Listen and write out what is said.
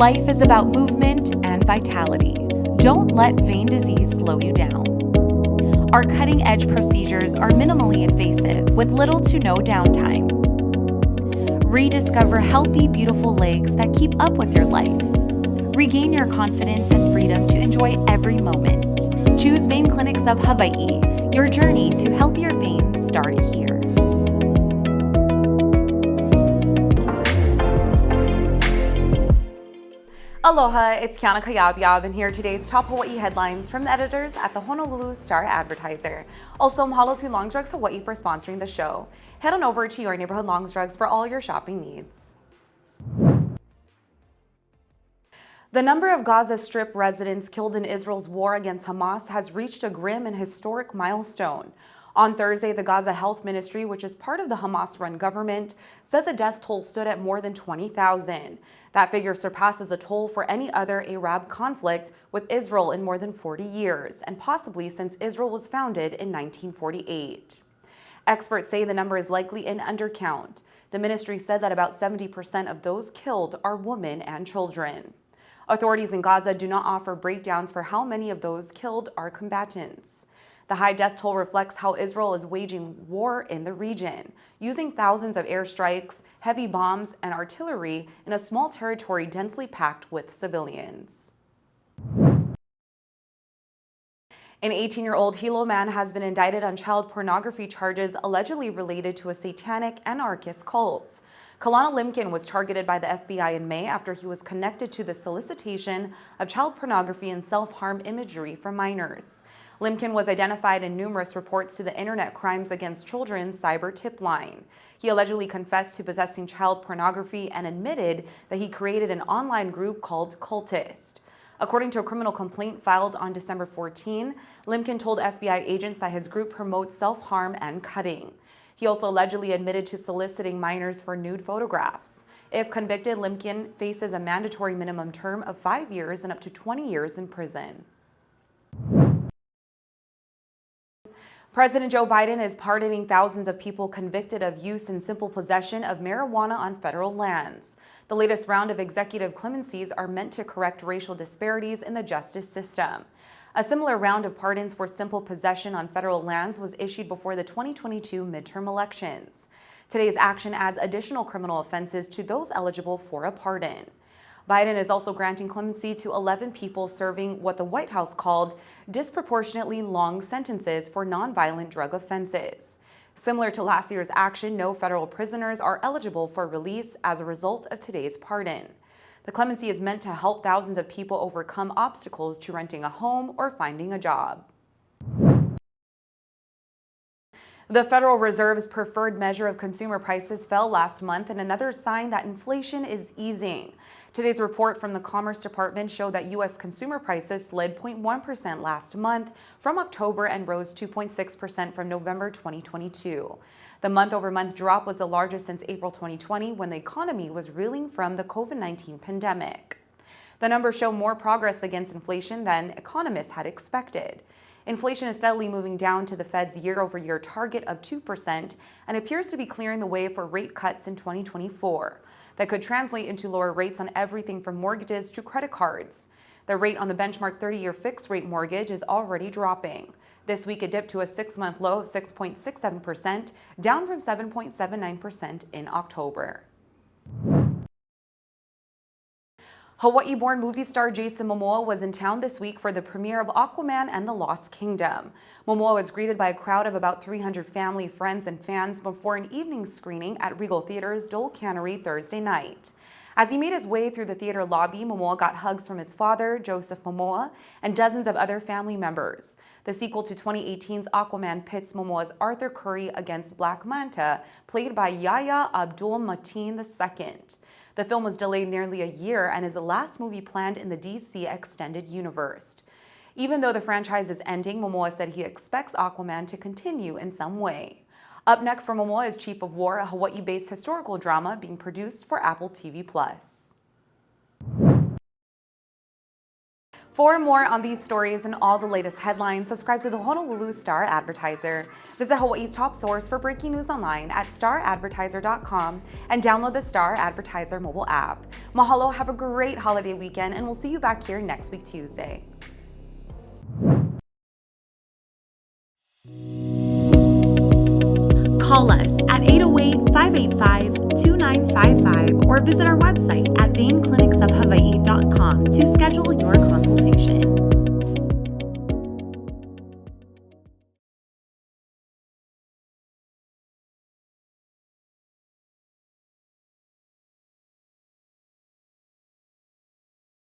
Life is about movement and vitality. Don't let vein disease slow you down. Our cutting-edge procedures are minimally invasive with little to no downtime. Rediscover healthy, beautiful legs that keep up with your life. Regain your confidence and freedom to enjoy every moment. Choose Vein Clinics of Hawaii. Your journey to healthier veins start here. Aloha, it's Kiana Cayabyab, and here are today's top Hawaii headlines from the editors at the Honolulu Star-Advertiser. Also, mahalo to Longs Drugs Hawaii for sponsoring the show. Head on over to your neighborhood Longs Drugs for all your shopping needs. The number of Gaza Strip residents killed in Israel's war against Hamas has reached a grim and historic milestone. On Thursday, the Gaza Health Ministry, which is part of the Hamas-run government, said the death toll stood at more than 20,000. That figure surpasses the toll for any other Arab conflict with Israel in more than 40 years, and possibly since Israel was founded in 1948. Experts say the number is likely an undercount. The ministry said that about 70% of those killed are women and children. Authorities in Gaza do not offer breakdowns for how many of those killed are combatants. The high death toll reflects how Israel is waging war in the region, using thousands of airstrikes, heavy bombs, and artillery in a small territory densely packed with civilians. An 18-year-old Hilo man has been indicted on child pornography charges allegedly related to a satanic anarchist cult. Kiana Limkin was targeted by the FBI in May after he was connected to the solicitation of child pornography and self-harm imagery from minors. Limkin was identified in numerous reports to the Internet Crimes Against Children cyber tip line. He allegedly confessed to possessing child pornography and admitted that he created an online group called Cultist. According to a criminal complaint filed on December 14, Limkin told FBI agents that his group promotes self-harm and cutting. He also allegedly admitted to soliciting minors for nude photographs. If convicted, Limkin faces a mandatory minimum term of 5 years and up to 20 years in prison. President Joe Biden is pardoning thousands of people convicted of use and simple possession of marijuana on federal lands. The latest round of executive clemencies are meant to correct racial disparities in the justice system. A similar round of pardons for simple possession on federal lands was issued before the 2022 midterm elections. Today's action adds additional criminal offenses to those eligible for a pardon. Biden is also granting clemency to 11 people serving what the White House called disproportionately long sentences for nonviolent drug offenses. Similar to last year's action, no federal prisoners are eligible for release as a result of today's pardon. The clemency is meant to help thousands of people overcome obstacles to renting a home or finding a job. The Federal Reserve's preferred measure of consumer prices fell last month in another sign that inflation is easing. Today's report from the Commerce Department showed that U.S. consumer prices slid 0.1% last month from October and rose 2.6% from November 2022. The month-over-month drop was the largest since April 2020, when the economy was reeling from the COVID-19 pandemic. The numbers show more progress against inflation than economists had expected. Inflation is steadily moving down to the Fed's year-over-year target of 2% and appears to be clearing the way for rate cuts in 2024. That could translate into lower rates on everything from mortgages to credit cards. The rate on the benchmark 30-year fixed-rate mortgage is already dropping. This week, it dipped to a 6-month low of 6.67%, down from 7.79% in October. Hawaii-born movie star Jason Momoa was in town this week for the premiere of Aquaman and the Lost Kingdom. Momoa was greeted by a crowd of about 300 family, friends, and fans before an evening screening at Regal Theater's Dole Cannery Thursday night. As he made his way through the theater lobby, Momoa got hugs from his father, Joseph Momoa, and dozens of other family members. The sequel to 2018's Aquaman pits Momoa's Arthur Curry against Black Manta, played by Yahya Abdul-Mateen II. The film was delayed nearly a year and is the last movie planned in the DC Extended Universe. Even though the franchise is ending, Momoa said he expects Aquaman to continue in some way. Up next for Momoa is Chief of War, a Hawaii-based historical drama being produced for Apple TV+. For more on these stories and all the latest headlines, subscribe to the Honolulu Star-Advertiser. Visit Hawaii's top source for breaking news online at staradvertiser.com and download the Star-Advertiser mobile app. Mahalo, have a great holiday weekend, and we'll see you back here next week, Tuesday. Call us at 808-585-2955 or visit our website at veinclinicsofhawaii.com to schedule your consultation.